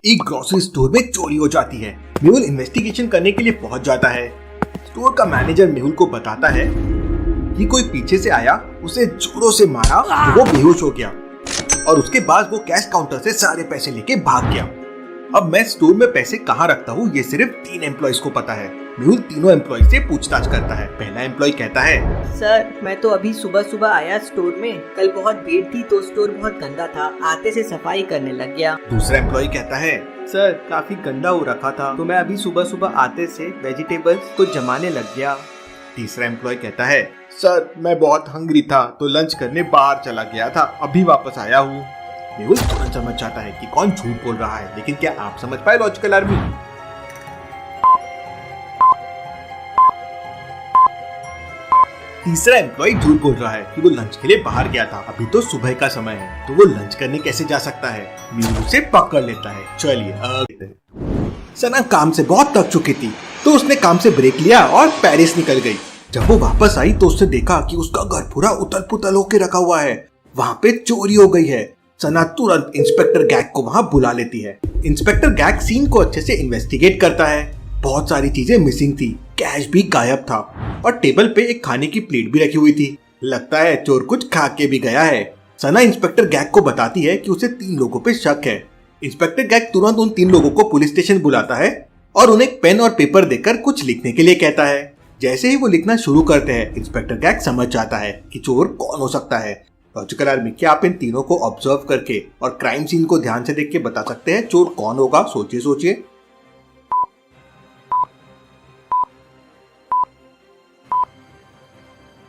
एक grocery store में चोरी हो जाती है। मेहुल इन्वेस्टिगेशन करने के लिए पहुंच जाता है। स्टोर का मैनेजर मेहुल को बताता है कि कोई पीछे से आया, उसे जोरों से मारा तो वो बेहोश हो गया और उसके बाद वो कैश काउंटर से सारे पैसे लेके भाग गया। अब मैं स्टोर में पैसे कहाँ रखता हूँ ये सिर्फ 3 एम्प्लॉइज को पता है। मेहुल तीनों एम्प्लॉइज से पूछताछ करता है। पहला एम्प्लॉय कहता है, सर मैं तो अभी सुबह सुबह आया स्टोर में, कल बहुत भीड़ थी तो स्टोर बहुत गंदा था, आते से सफाई करने लग गया। दूसरा एम्प्लॉय कहता है, सर काफी गंदा हो रखा था तो मैं अभी सुबह सुबह आते से वेजिटेबल्स को जमाने लग गया। तीसरा एम्प्लॉय कहता है, सर मैं बहुत हंग्री था तो लंच करने बाहर चला गया था, अभी वापस आया हूँ। मेहुल तुरंत समझ जाता है कि कौन झूठ बोल रहा है, लेकिन क्या आप समझ पाए लॉजिकल आर्मी? तीसरा एम्प्लॉय झूठ बोल रहा है कि वो लंच के लिए बाहर गया था, अभी तो सुबह का समय है, तो वो लंच करने कैसे जा सकता है? मेहुल उसे पकड़ लेता है। चलिए सना काम से बहुत थक चुकी थी तो उसने काम से ब्रेक लिया और पेरिस निकल गई। जब वो वापस आई तो उसने देखा कि उसका घर पूरा उथल पुथल होके रखा हुआ है, वहाँ पे चोरी हो गई है। सना तुरंत इंस्पेक्टर गैग को वहाँ बुला लेती है। इंस्पेक्टर गैग सीन को अच्छे से इन्वेस्टिगेट करता है। बहुत सारी चीजें मिसिंग थी, कैश भी गायब था और टेबल पे एक खाने की प्लेट भी रखी हुई थी। लगता है चोर कुछ खा के भी गया है। सना इंस्पेक्टर गैग को बताती है कि उसे 3 लोगों पे शक है। इंस्पेक्टर गैग तुरंत उन 3 लोगों को पुलिस स्टेशन बुलाता है और उन्हें पेन और पेपर देकर कुछ लिखने के लिए कहता है। जैसे ही वो लिखना शुरू करते हैं, इंस्पेक्टर गैग समझ जाता है कि चोर कौन हो सकता है। लॉजिकल आर्मी, क्या आप इन तीनों को ऑब्जर्व करके और क्राइम सीन को ध्यान से देख के बता सकते हैं चोर कौन होगा? सोचिए सोचिए।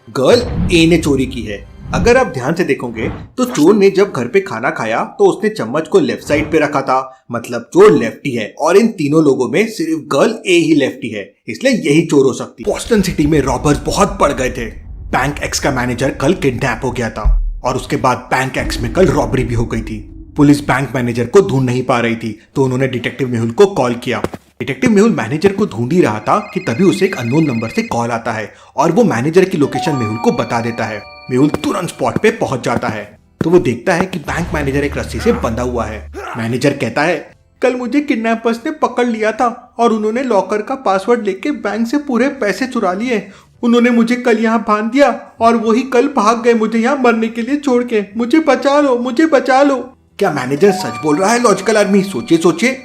गर्ल ए ने चोरी की है। अगर आप ध्यान से देखोगे तो चोर ने जब घर पे खाना खाया तो उसने चम्मच को लेफ्ट साइड पे रखा था, मतलब चोर लेफ्टी है और इन तीनों लोगों में सिर्फ गर्ल ए ही लेफ्टी है, इसलिए यही चोर हो सकती है। बॉस्टन सिटी में रॉबर्स बहुत बढ़ गए थे। बैंक एक्स का मैनेजर कल किडनैप हो गया था और उसके बाद बैंक एक्स में कल रॉबरी भी हो गई थी। पुलिस बैंक मैनेजर को ढूंढ नहीं पा रही थी तो उन्होंने डिटेक्टिव मेहुल को कॉल किया। डिटेक्टिव मेहुल मैनेजर को ढूंढ ही रहा था कि तभी उसे एक अननोन नंबर से कॉल आता है और वो मैनेजर की लोकेशन मेहुल को बता देता है। मेहुल तुरंत स्पॉट पे पहुंच जाता है तो वो देखता है कि बैंक मैनेजर एक रस्सी से बंधा हुआ है। मैनेजर कहता है, कल मुझे किडनैपर्स ने पकड़ लिया था और उन्होंने लॉकर का पासवर्ड लेके बैंक से पूरे पैसे चुरा लिए। उन्होंने मुझे कल यहाँ बांध दिया और वही कल भाग गए मुझे यहाँ मरने के लिए छोड़ के। मुझे बचा लो, मुझे बचा लो। क्या मैनेजर सच बोल रहा है? लॉजिकल आर्मी, सोचिए सोचिए।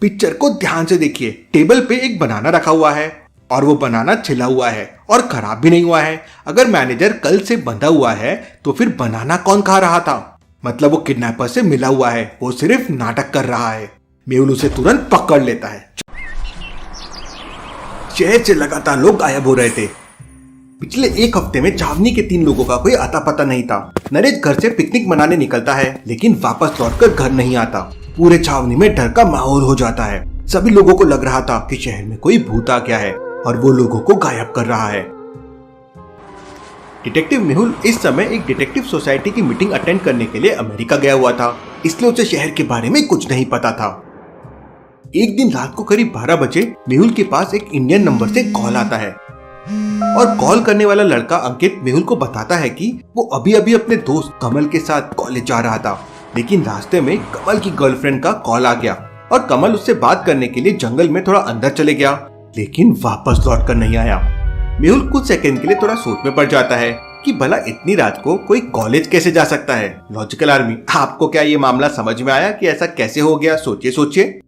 पिक्चर को ध्यान से देखिए। टेबल पे एक बनाना रखा हुआ है और वो बनाना छिला हुआ है और खराब भी नहीं हुआ है। अगर मैनेजर कल से बंधा हुआ है तो फिर बनाना कौन खा रहा था? मतलब वो किडनैपर से मिला हुआ है, वो सिर्फ नाटक कर रहा है। मेहुल उसे तुरंत पकड़ लेता है। शहर से लगातार लोग गायब हो रहे थे। पिछले 1 हफ्ते में छावनी के 3 लोगों का कोई आता पता नहीं था। नरेश घर से पिकनिक मनाने निकलता है लेकिन वापस लौटकर घर नहीं आता। पूरे छावनी में डर का माहौल हो जाता है। सभी लोगों को लग रहा था कि शहर में कोई भूत आ गया है और वो लोगों को गायब कर रहा है। डिटेक्टिव मेहुल इस समय एक डिटेक्टिव सोसाइटी की मीटिंग अटेंड करने के लिए अमेरिका गया हुआ था, इसलिए उसे शहर के बारे में कुछ नहीं पता था। एक दिन रात को करीब 12 बजे मेहुल के पास एक इंडियन नंबर से कॉल आता है और कॉल करने वाला लड़का अंकित मेहुल को बताता है कि वो अभी अभी अपने दोस्त कमल के साथ कॉलेज जा रहा था, लेकिन रास्ते में कमल की गर्लफ्रेंड का कॉल आ गया और कमल उससे बात करने के लिए जंगल में थोड़ा अंदर चले गया, लेकिन वापस लौट कर नहीं आया। मेहुल कुछ सेकंड के लिए थोड़ा सोच में पड़ जाता है कि भला इतनी रात को कोई कॉलेज कैसे जा सकता है। लॉजिकल आर्मी, आपको क्या ये मामला समझ में आया कि ऐसा कैसे हो गया? सोचिए सोचिए।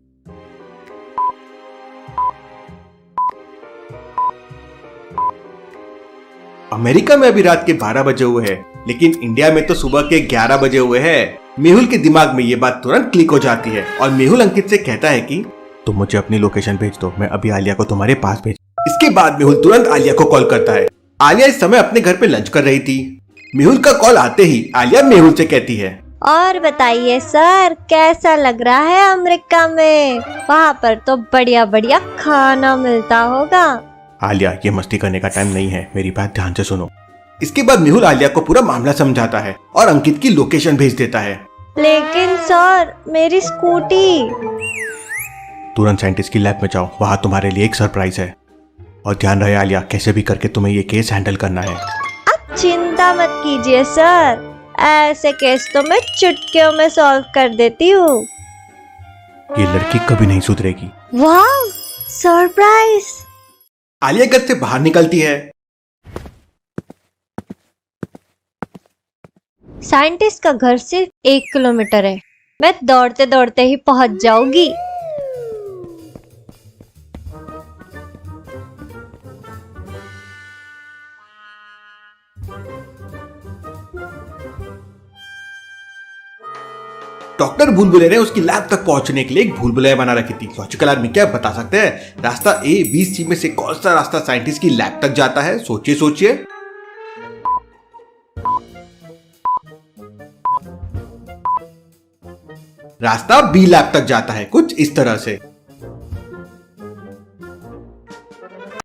अमेरिका में अभी रात के 12 बजे हुए हैं, लेकिन इंडिया में तो सुबह के 11 बजे हुए हैं। मेहुल के दिमाग में ये बात तुरंत क्लिक हो जाती है और मेहुल अंकित से कहता है कि तुम मुझे अपनी लोकेशन भेज दो, मैं अभी आलिया को तुम्हारे पास भेज। इसके बाद मेहुल तुरंत आलिया को कॉल करता है। आलिया इस समय अपने घर पे लंच कर रही थी। मेहुल का कॉल आते ही आलिया मेहुल से कहती है, और बताइए सर, कैसा लग रहा है अमेरिका में? वहाँ पर तो बढ़िया बढ़िया खाना मिलता होगा। आलिया, ये मस्ती करने का टाइम नहीं है, मेरी बात ध्यान से सुनो। इसके बाद मेहुल आलिया को पूरा मामला समझाता है और अंकित की लोकेशन भेज देता है। लेकिन सर, मेरी स्कूटी। तुरंत साइंटिस्ट की लैब में जाओ, वहाँ तुम्हारे लिए एक सरप्राइज है। और ध्यान रहे आलिया, कैसे भी करके तुम्हें ये केस हैंडल करना है। चिंता मत कीजिए सर, ऐसे केस तो मैं चुटकियों में सॉल्व कर देती हूँ। ये लड़की कभी नहीं सुधरेगी। वाह, सरप्राइज। आलिया घर से बाहर निकलती है। साइंटिस्ट का घर सिर्फ 1 किलोमीटर है, मैं दौड़ते दौड़ते ही पहुंच जाऊंगी। डॉक्टर भूल भुलैया ने उसकी लैब तक पहुंचने के लिए एक भूल भुलैया बना रखी थी। लॉजिकल आदमी क्या बता सकते हैं रास्ता A, B, C में से कौन सा रास्ता साइंटिस्ट की लैब तक जाता है? सोचिए सोचिए। रास्ता B लैब तक जाता है कुछ इस तरह से।